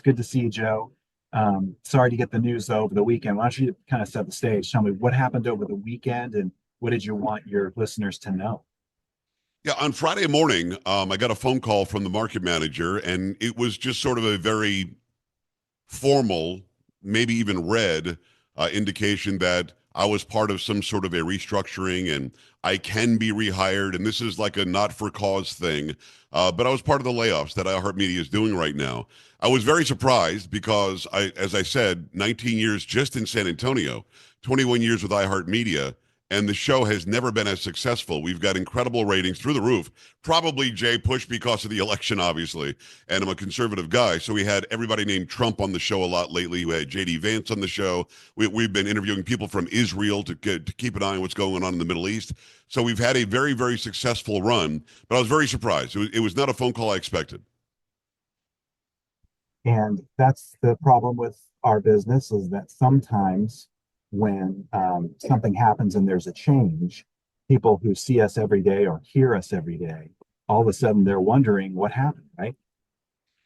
good to see you, Joe. Sorry to get the news though over the weekend. Why don't you kind of set the stage? Tell me what happened over the weekend and what did you want your listeners to know? Yeah, on Friday morning, I got a phone call from the market manager, and it was just sort of a very formal, maybe even red indication that I was part of some sort of a restructuring and I can be rehired. And this is like a not for cause thing. But I was part of the layoffs that iHeartMedia is doing right now. I was very surprised because as I said, 19 years just in San Antonio, 21 years with iHeartMedia, and the show has never been as successful. We've got incredible ratings through the roof. Probably, Jay, pushed because of the election, obviously, and I'm a conservative guy. So we had everybody named Trump on the show a lot lately. We had J.D. Vance on the show. We've been interviewing people from Israel to keep an eye on what's going on in the Middle East. So we've had a very, very successful run, but I was very surprised. It was not a phone call I expected. And that's the problem with our business is that sometimes when something happens and there's a change, people who see us every day or hear us every day, all of a sudden they're wondering what happened, right?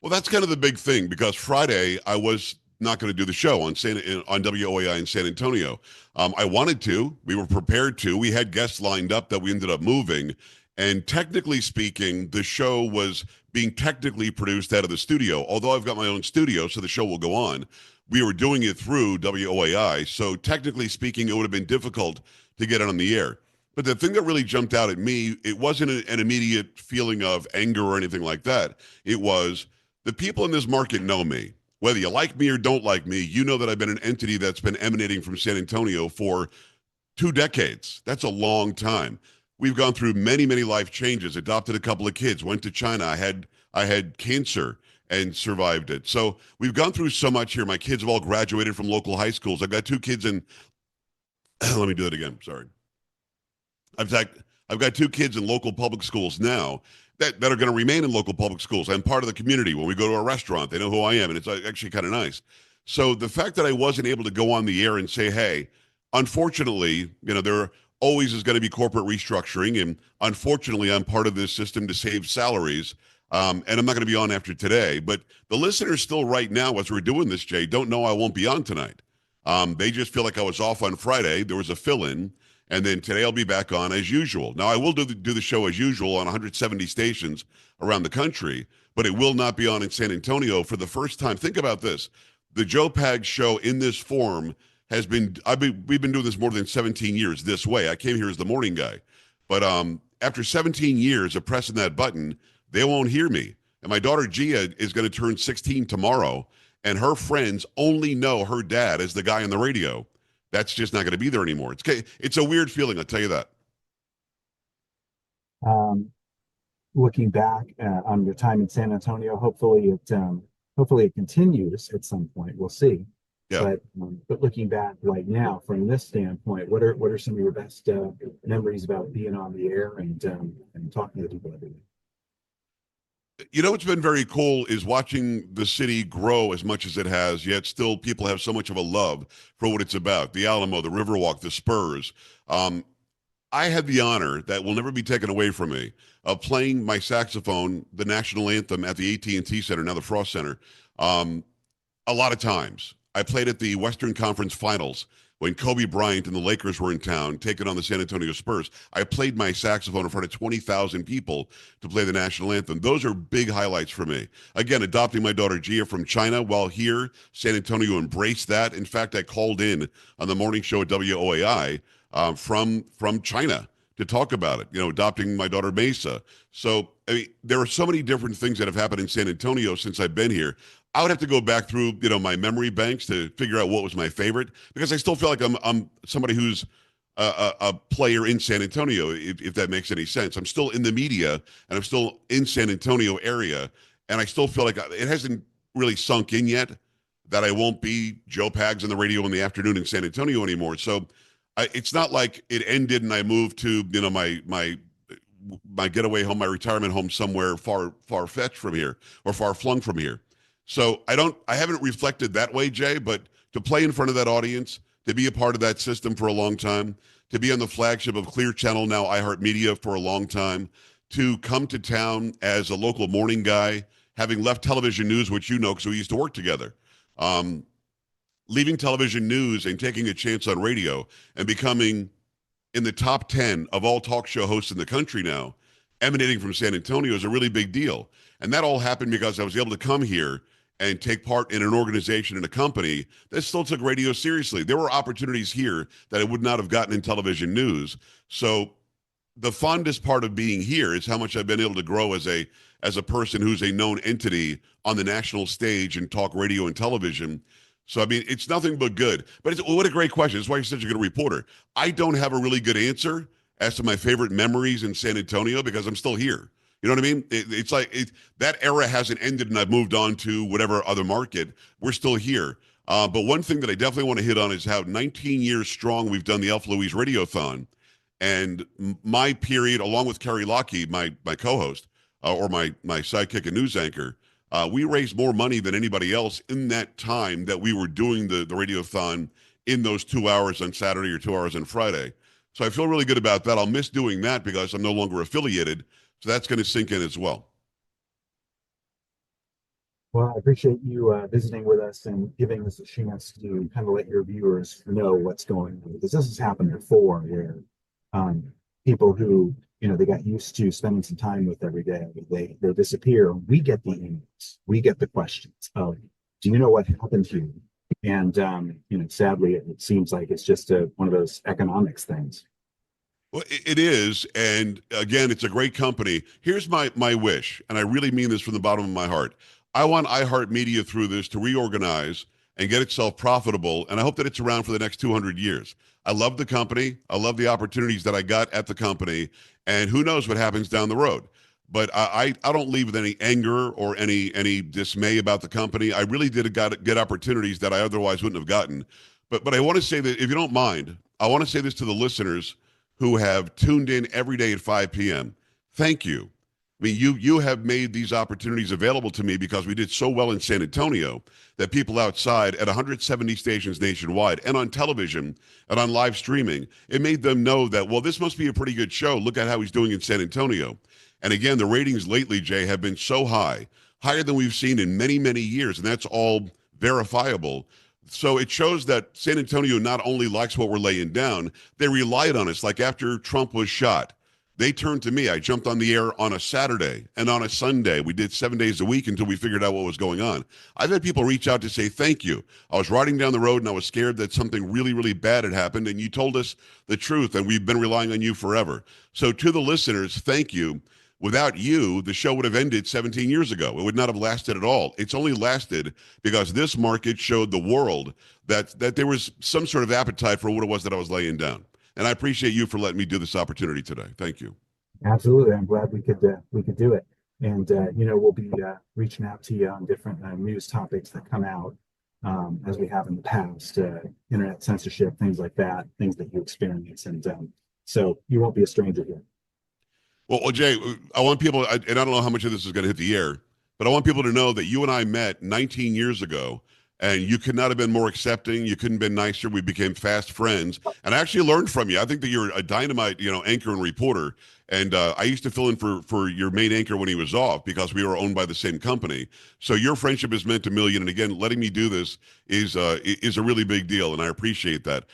Well, that's kind of the big thing because Friday I was not going to do the show on WOAI in San Antonio. I wanted to. We were prepared to. We had guests lined up that we ended up moving. And technically speaking, the show was being technically produced out of the studio. Although I've got my own studio, so the show will go on. We were doing it through WOAI. So technically speaking, it would have been difficult to get it on the air. But the thing that really jumped out at me, it wasn't an immediate feeling of anger or anything like that. It was the people in this market know me. Whether you like me or don't like me, you know that I've been an entity that's been emanating from San Antonio for 2 decades. That's a long time. We've gone through many, many life changes, adopted a couple of kids, went to China. I had cancer and survived it. So we've gone through so much here. My kids have all graduated from local high schools. I've got 2 kids in, let me do it again, sorry. I've got 2 kids in local public schools now that are going to remain in local public schools. I'm part of the community. When we go to a restaurant, they know who I am, and it's actually kind of nice. So the fact that I wasn't able to go on the air and say, hey, unfortunately, there always is going to be corporate restructuring, and unfortunately, I'm part of this system to save salaries, and I'm not going to be on after today. But the listeners still right now, as we're doing this, Jay, don't know I won't be on tonight. They just feel like I was off on Friday. There was a fill-in. And then today I'll be back on as usual. Now, I will do the show as usual on 170 stations around the country, but it will not be on in San Antonio for the first time. Think about this. The Joe Pags show in this form we've been doing this more than 17 years this way. I came here as the morning guy. But after 17 years of pressing that button, they won't hear me. And my daughter Gia is going to turn 16 tomorrow, and her friends only know her dad as the guy on the radio. That's just not going to be there anymore. It's a weird feeling, I'll tell you that. Looking back on your time in San Antonio, hopefully it continues at some point. We'll see. Yeah. But looking back right now, from this standpoint, what are some of your best memories about being on the air and talking to people every day? What's been very cool is watching the city grow as much as it has, yet still people have so much of a love for what it's about. The Alamo, the Riverwalk, the Spurs. I had the honor that will never be taken away from me of playing my saxophone, the National Anthem at the AT&T Center, now the Frost Center, a lot of times. I played at the Western Conference Finals when Kobe Bryant and the Lakers were in town, taking on the San Antonio Spurs. I played my saxophone in front of 20,000 people to play the National Anthem. Those are big highlights for me. Again, adopting my daughter Gia from China while here, San Antonio embraced that. In fact, I called in on the morning show at WOAI from China to talk about it, adopting my daughter Mesa. So, there are so many different things that have happened in San Antonio since I've been here. I would have to go back through, my memory banks to figure out what was my favorite, because I still feel like I'm somebody who's a player in San Antonio, if that makes any sense. I'm still in the media, and I'm still in San Antonio area, and I still feel like it hasn't really sunk in yet that I won't be Joe Pags on the radio in the afternoon in San Antonio anymore. So it's not like it ended and I moved to, my getaway home, my retirement home somewhere far fetched from here or far flung from here. So I haven't reflected that way, Jay, but to play in front of that audience, to be a part of that system for a long time, to be on the flagship of Clear Channel, now iHeartMedia, for a long time, to come to town as a local morning guy having left television news, which you know because we used to work together. Leaving television news and taking a chance on radio and becoming in the top 10 of all talk show hosts in the country now, emanating from San Antonio, is a really big deal. And that all happened because I was able to come here and take part in an organization and a company that still took radio seriously. There were opportunities here that I would not have gotten in television news. So the fondest part of being here is how much I've been able to grow as a person who's a known entity on the national stage in talk radio and television. So, I mean, it's nothing but good. But what a great question. That's why you're such a good reporter. I don't have a really good answer as to my favorite memories in San Antonio because I'm still here. You know what I mean? It's like that era hasn't ended and I've moved on to whatever other market. We're still here. But one thing that I definitely want to hit on is how 19 years strong we've done the Alpha Louise Radiothon. And my period, along with Carrie Lockheed, my co-host, or my sidekick and news anchor, we raised more money than anybody else in that time that we were doing the radiothon in those 2 hours on Saturday or 2 hours on Friday. So I feel really good about that. I'll miss doing that because I'm no longer affiliated. So that's going to sink in as well. Well, I appreciate you visiting with us and giving us a chance to kind of let your viewers know what's going on, because this has happened before where people who, they got used to spending some time with every day, they disappear. We get the emails, we get the questions of, do you know what happened to you? And, sadly, it seems like it's just one of those economics things. Well, it is. And again, it's a great company. Here's my wish, and I really mean this from the bottom of my heart. I want iHeartMedia through this to reorganize and get itself profitable. And I hope that it's around for the next 200 years. I love the company. I love the opportunities that I got at the company. And who knows what happens down the road. But I don't leave with any anger or any dismay about the company. I really did get opportunities that I otherwise wouldn't have gotten. But I want to say that, if you don't mind, I want to say this to the listeners who have tuned in every day at 5 p.m. Thank you. I mean, you have made these opportunities available to me because we did so well in San Antonio that people outside at 170 stations nationwide and on television and on live streaming, it made them know that, well, this must be a pretty good show. Look at how he's doing in San Antonio. And again, the ratings lately, Jay, have been so high, higher than we've seen in many, many years. And that's all verifiable. So it shows that San Antonio not only likes what we're laying down, they relied on us. Like after Trump was shot, they turned to me. I jumped on the air on a Saturday and on a Sunday. We did 7 days a week until we figured out what was going on. I've had people reach out to say, thank you. I was riding down the road and I was scared that something really, really bad had happened. And you told us the truth and we've been relying on you forever. So to the listeners, thank you. Without you, the show would have ended 17 years ago. It would not have lasted at all. It's only lasted because this market showed the world that there was some sort of appetite for what it was that I was laying down. And I appreciate you for letting me do this opportunity today. Thank you. Absolutely. I'm glad we could do it. And, we'll be reaching out to you on different news topics that come out as we have in the past, internet censorship, things like that, things that you experience. And so you won't be a stranger here. Well, Jay, I want people, and I don't know how much of this is going to hit the air, but I want people to know that you and I met 19 years ago, and you could not have been more accepting. You couldn't have been nicer. We became fast friends, and I actually learned from you. I think that you're a dynamite, anchor and reporter. And I used to fill in for your main anchor when he was off because we were owned by the same company. So your friendship is meant a million. And again, letting me do this is a really big deal, and I appreciate that.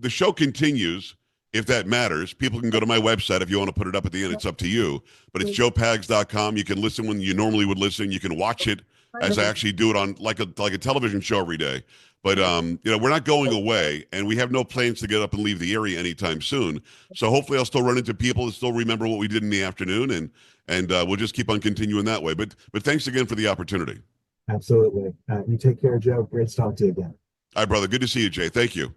The show continues. If that matters, people can go to my website. If you want to put it up at the end, it's up to you. But it's joepags.com. You can listen when you normally would listen. You can watch it as I actually do it on like a television show every day. But we're not going away, and we have no plans to get up and leave the area anytime soon. So hopefully, I'll still run into people that still remember what we did in the afternoon, and we'll just keep on continuing that way. But thanks again for the opportunity. Absolutely. You take care, Joe. Great to talk to you again. All right, brother. Good to see you, Jay. Thank you.